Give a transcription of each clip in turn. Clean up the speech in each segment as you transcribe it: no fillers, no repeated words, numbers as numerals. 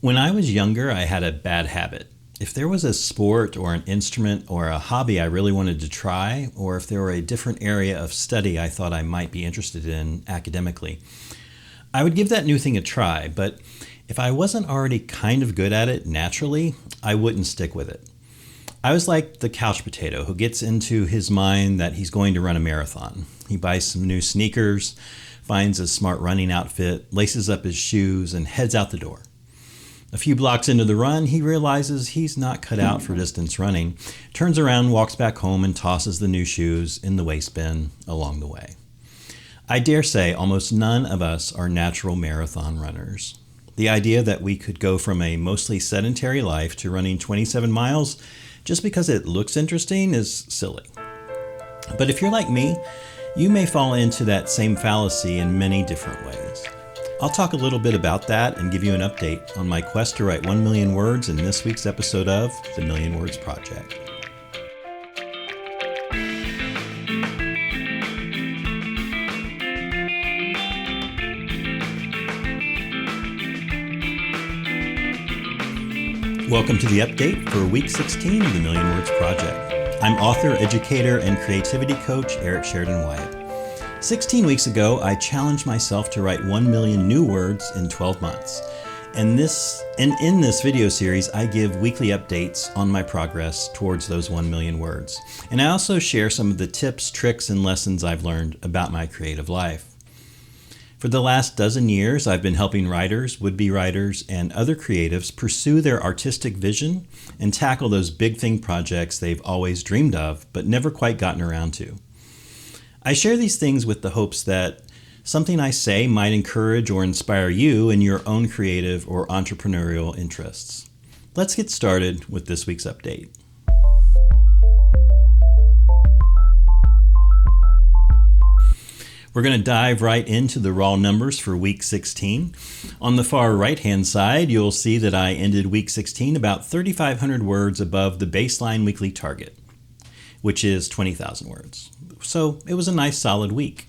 When I was younger, I had a bad habit. If there was a sport or an instrument or a hobby I really wanted to try, or if there were a different area of study I thought I might be interested in academically, I would give that new thing a try, but if I wasn't already kind of good at it naturally, I wouldn't stick with it. I was like the couch potato who gets into his mind that he's going to run a marathon. He buys some new sneakers, finds a smart running outfit, laces up his shoes, and heads out the door. A few blocks into the run, he realizes he's not cut out for distance running, turns around, walks back home, and tosses the new shoes in the waste bin along the way. I dare say almost none of us are natural marathon runners. The idea that we could go from a mostly sedentary life to running 27 miles just because it looks interesting is silly. But if you're like me, you may fall into that same fallacy in many different ways. I'll talk a little bit about that and give you an update on my quest to write 1 million words in this week's episode of The Million Words Project. Welcome to the update for week 16 of The Million Words Project. I'm author, educator, and creativity coach Eric Sheridan Wyatt. 16 weeks ago, I challenged myself to write 1 million new words in 12 months. And in this video series, I give weekly updates on my progress towards those 1 million words. And I also share some of the tips, tricks, and lessons I've learned about my creative life. For the last dozen years, I've been helping writers, would-be writers, and other creatives pursue their artistic vision and tackle those big thing projects they've always dreamed of, but never quite gotten around to. I share these things with the hopes that something I say might encourage or inspire you in your own creative or entrepreneurial interests. Let's get started with this week's update. We're going to dive right into the raw numbers for week 16. On the far right-hand side, you'll see that I ended week 16 about 3,500 words above the baseline weekly target, which is 20,000 words. So it was a nice solid week.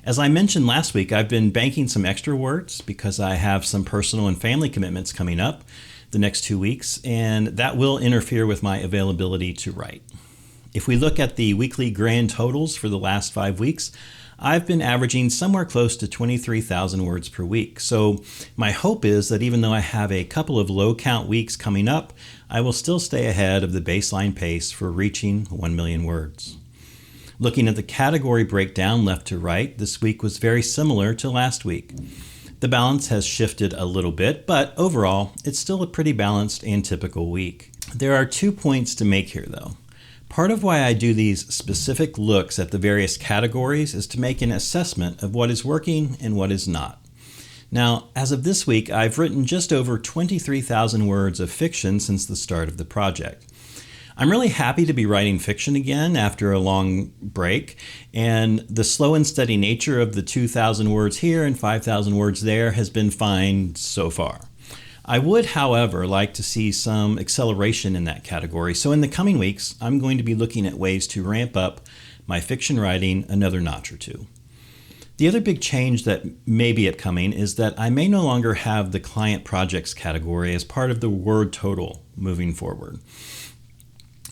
As I mentioned last week, I've been banking some extra words because I have some personal and family commitments coming up the next 2 weeks, and that will interfere with my availability to write. If we look at the weekly grand totals for the last 5 weeks, I've been averaging somewhere close to 23,000 words per week. So my hope is that even though I have a couple of low count weeks coming up, I will still stay ahead of the baseline pace for reaching 1 million words. Looking at the category breakdown left to right, this week was very similar to last week. The balance has shifted a little bit, but overall, it's still a pretty balanced and typical week. There are 2 points to make here, though. Part of why I do these specific looks at the various categories is to make an assessment of what is working and what is not. Now, as of this week, I've written just over 23,000 words of fiction since the start of the project. I'm really happy to be writing fiction again after a long break, and the slow and steady nature of the 2,000 words here and 5,000 words there has been fine so far. I would, however, like to see some acceleration in that category, so in the coming weeks, I'm going to be looking at ways to ramp up my fiction writing another notch or two. The other big change that may be upcoming is that I may no longer have the client projects category as part of the word total moving forward.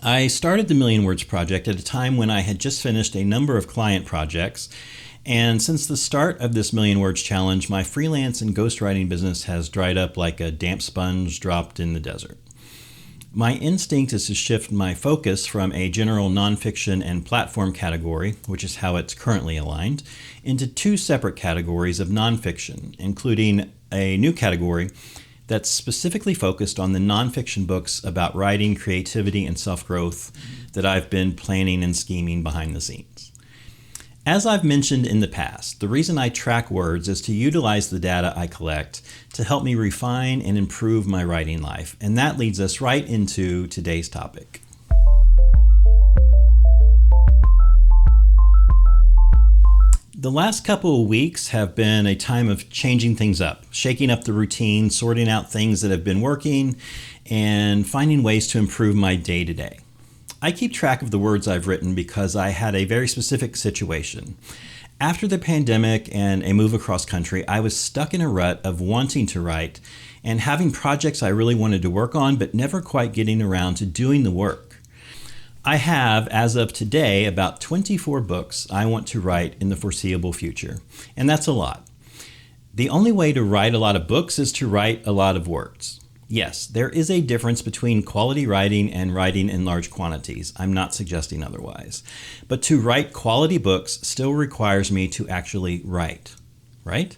I started the Million Words Project at a time when I had just finished a number of client projects, and since the start of this Million Words Challenge, my freelance and ghostwriting business has dried up like a damp sponge dropped in the desert. My instinct is to shift my focus from a general nonfiction and platform category, which is how it's currently aligned, into 2 separate categories of nonfiction, including a new category that's specifically focused on the nonfiction books about writing, creativity, and self-growth that I've been planning and scheming behind the scenes. As I've mentioned in the past, the reason I track words is to utilize the data I collect to help me refine and improve my writing life, and that leads us right into today's topic. The last couple of weeks have been a time of changing things up, shaking up the routine, sorting out things that have been working, and finding ways to improve my day-to-day. I keep track of the words I've written because I had a very specific situation. After the pandemic and a move across country, I was stuck in a rut of wanting to write and having projects I really wanted to work on, but never quite getting around to doing the work. I have, as of today, about 24 books I want to write in the foreseeable future, and that's a lot. The only way to write a lot of books is to write a lot of words. Yes, there is a difference between quality writing and writing in large quantities. I'm not suggesting otherwise. But to write quality books still requires me to actually write, right?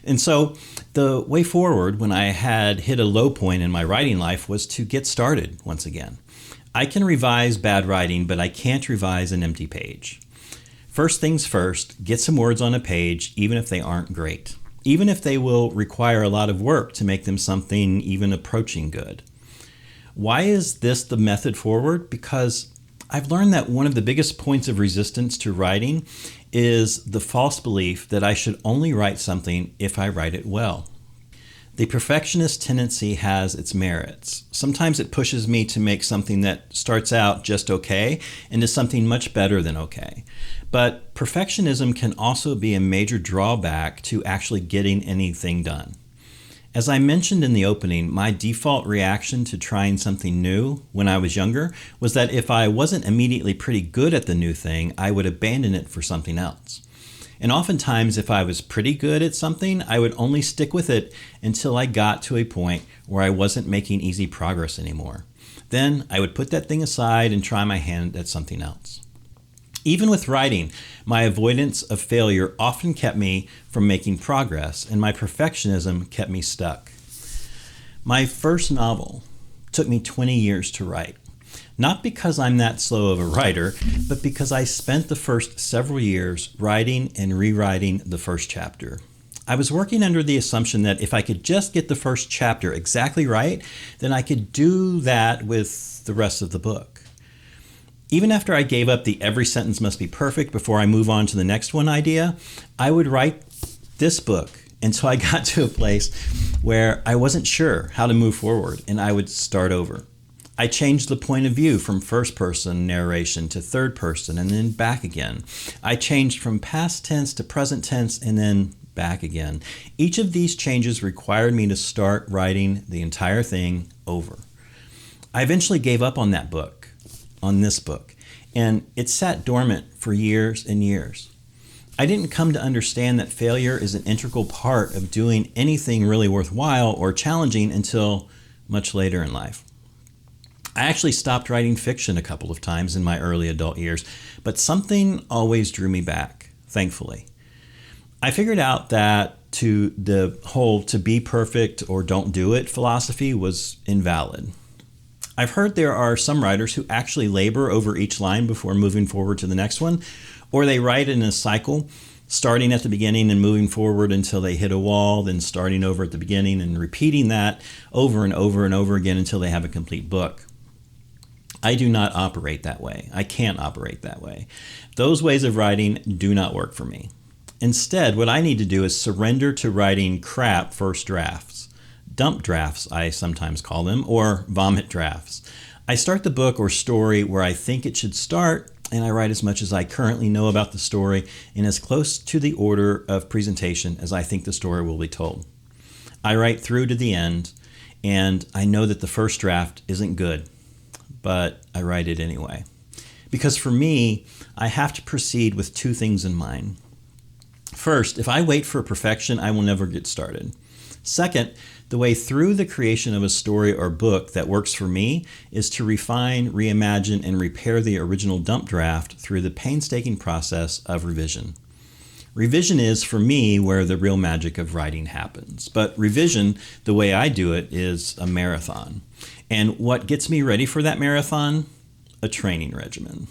And so the way forward when I had hit a low point in my writing life was to get started once again. I can revise bad writing, but I can't revise an empty page. First things first, get some words on a page, even if they aren't great. Even if they will require a lot of work to make them something even approaching good. Why is this the method forward? Because I've learned that one of the biggest points of resistance to writing is the false belief that I should only write something if I write it well. The perfectionist tendency has its merits. Sometimes it pushes me to make something that starts out just okay into something much better than okay. But perfectionism can also be a major drawback to actually getting anything done. As I mentioned in the opening, my default reaction to trying something new when I was younger was that if I wasn't immediately pretty good at the new thing, I would abandon it for something else. And oftentimes, if I was pretty good at something, I would only stick with it until I got to a point where I wasn't making easy progress anymore. Then I would put that thing aside and try my hand at something else. Even with writing, my avoidance of failure often kept me from making progress, and my perfectionism kept me stuck. My first novel took me 20 years to write. Not because I'm that slow of a writer, but because I spent the first several years writing and rewriting the first chapter. I was working under the assumption that if I could just get the first chapter exactly right, then I could do that with the rest of the book. Even after I gave up the every sentence must be perfect before I move on to the next one idea, I would write this book until I got to a place where I wasn't sure how to move forward, and I would start over. I changed the point of view from first-person narration to third-person and then back again. I changed from past tense to present tense and then back again. Each of these changes required me to start writing the entire thing over. I eventually gave up on this book, and it sat dormant for years and years. I didn't come to understand that failure is an integral part of doing anything really worthwhile or challenging until much later in life. I actually stopped writing fiction a couple of times in my early adult years, but something always drew me back, thankfully. I figured out that the whole to be perfect or don't do it philosophy was invalid. I've heard there are some writers who actually labor over each line before moving forward to the next one, or they write in a cycle, starting at the beginning and moving forward until they hit a wall, then starting over at the beginning and repeating that over and over and over again until they have a complete book. I do not operate that way. I can't operate that way. Those ways of writing do not work for me. Instead, what I need to do is surrender to writing crap first drafts. Dump drafts, I sometimes call them, or vomit drafts. I start the book or story where I think it should start, and I write as much as I currently know about the story in as close to the order of presentation as I think the story will be told. I write through to the end, and I know that the first draft isn't good, but I write it anyway. Because for me, I have to proceed with two things in mind. First, if I wait for perfection, I will never get started. Second, the way through the creation of a story or book that works for me is to refine, reimagine, and repair the original dump draft through the painstaking process of revision. Revision is, for me, where the real magic of writing happens. But revision, the way I do it, is a marathon. And what gets me ready for that marathon? A training regimen.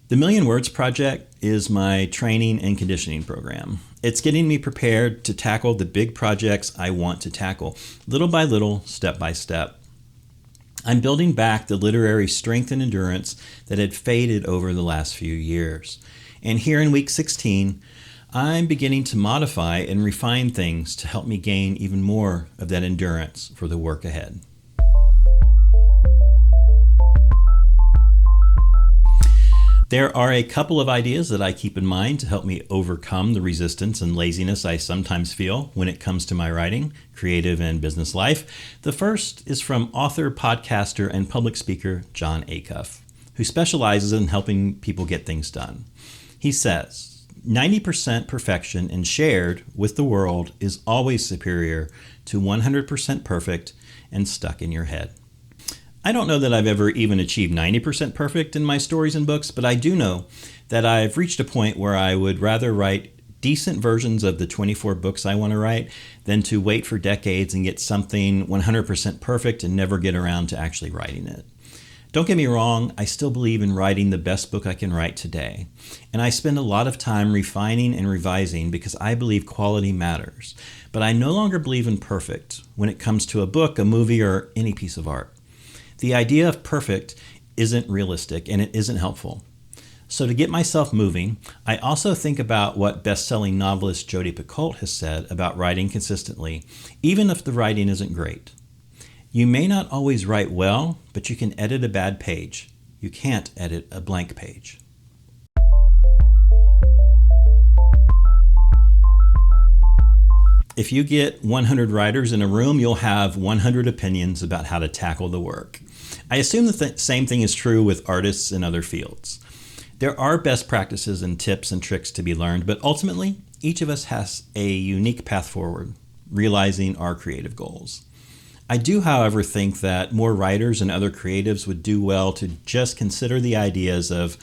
The Million Words Project is my training and conditioning program. It's getting me prepared to tackle the big projects I want to tackle, little by little, step by step. I'm building back the literary strength and endurance that had faded over the last few years. And here in week 16, I'm beginning to modify and refine things to help me gain even more of that endurance for the work ahead. There are a couple of ideas that I keep in mind to help me overcome the resistance and laziness I sometimes feel when it comes to my writing, creative, and business life. The first is from author, podcaster, and public speaker Jon Acuff, who specializes in helping people get things done. He says, 90% perfection and shared with the world is always superior to 100% perfect and stuck in your head. I don't know that I've ever even achieved 90% perfect in my stories and books, but I do know that I've reached a point where I would rather write decent versions of the 24 books I want to write than to wait for decades and get something 100% perfect and never get around to actually writing it. Don't get me wrong, I still believe in writing the best book I can write today. And I spend a lot of time refining and revising because I believe quality matters. But I no longer believe in perfect when it comes to a book, a movie, or any piece of art. The idea of perfect isn't realistic and it isn't helpful. So to get myself moving, I also think about what best-selling novelist Jodi Picoult has said about writing consistently, even if the writing isn't great. You may not always write well, but you can edit a bad page. You can't edit a blank page. If you get 100 writers in a room, you'll have 100 opinions about how to tackle the work. I assume the same thing is true with artists in other fields. There are best practices and tips and tricks to be learned, but ultimately, each of us has a unique path forward, realizing our creative goals. I do, however, think that more writers and other creatives would do well to just consider the ideas of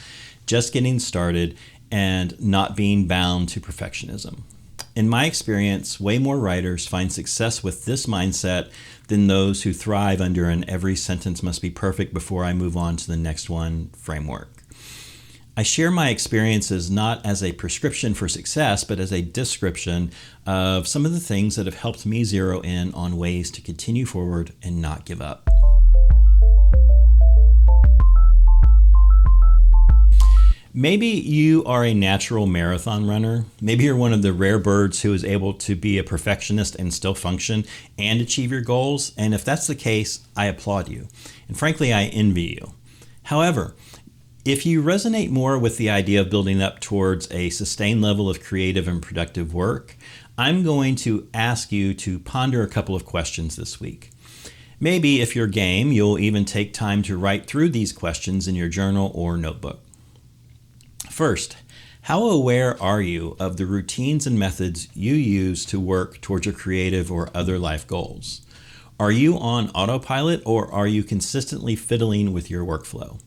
just getting started and not being bound to perfectionism. In my experience, way more writers find success with this mindset than those who thrive under an every sentence must be perfect before I move on to the next one framework. I share my experiences not as a prescription for success, but as a description of some of the things that have helped me zero in on ways to continue forward and not give up. Maybe you are a natural marathon runner. Maybe you're one of the rare birds who is able to be a perfectionist and still function and achieve your goals. And if that's the case, I applaud you. And frankly, I envy you. However, if you resonate more with the idea of building up towards a sustained level of creative and productive work, I'm going to ask you to ponder a couple of questions this week. Maybe if you're game, you'll even take time to write through these questions in your journal or notebook. First, how aware are you of the routines and methods you use to work towards your creative or other life goals? Are you on autopilot or are you consistently fiddling with your workflow?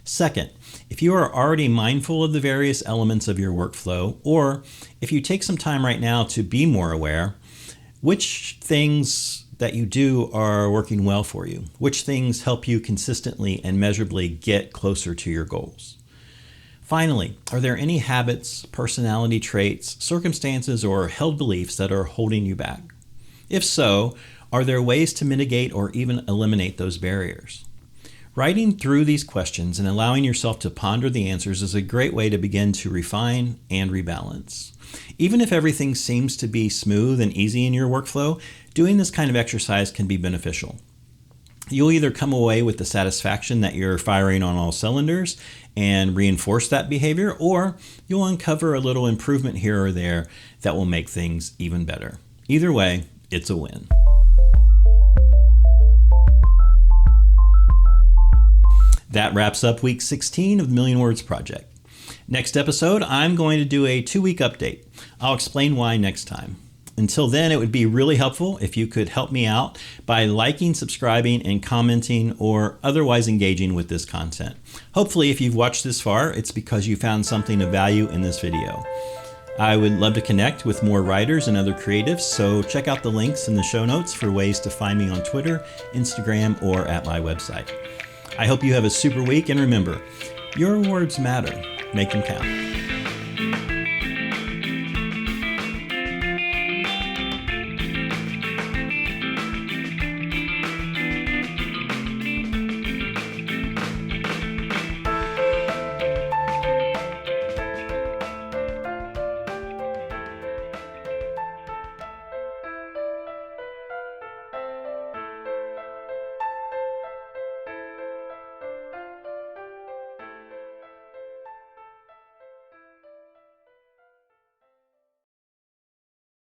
Second, if you are already mindful of the various elements of your workflow, or if you take some time right now to be more aware, which things that you do are working well for you? Which things help you consistently and measurably get closer to your goals? Finally, are there any habits, personality traits, circumstances, or held beliefs that are holding you back? If so, are there ways to mitigate or even eliminate those barriers? Writing through these questions and allowing yourself to ponder the answers is a great way to begin to refine and rebalance. Even if everything seems to be smooth and easy in your workflow, doing this kind of exercise can be beneficial. You'll either come away with the satisfaction that you're firing on all cylinders and reinforce that behavior, or you'll uncover a little improvement here or there that will make things even better. Either way, it's a win. That wraps up week 16 of the Million Words Project. Next episode, I'm going to do a 2-week update. I'll explain why next time. Until then, it would be really helpful if you could help me out by liking, subscribing, and commenting or otherwise engaging with this content. Hopefully, if you've watched this far, it's because you found something of value in this video. I would love to connect with more writers and other creatives, so check out the links in the show notes for ways to find me on Twitter, Instagram, or at my website. I hope you have a super week, and remember, your words matter. Make them count.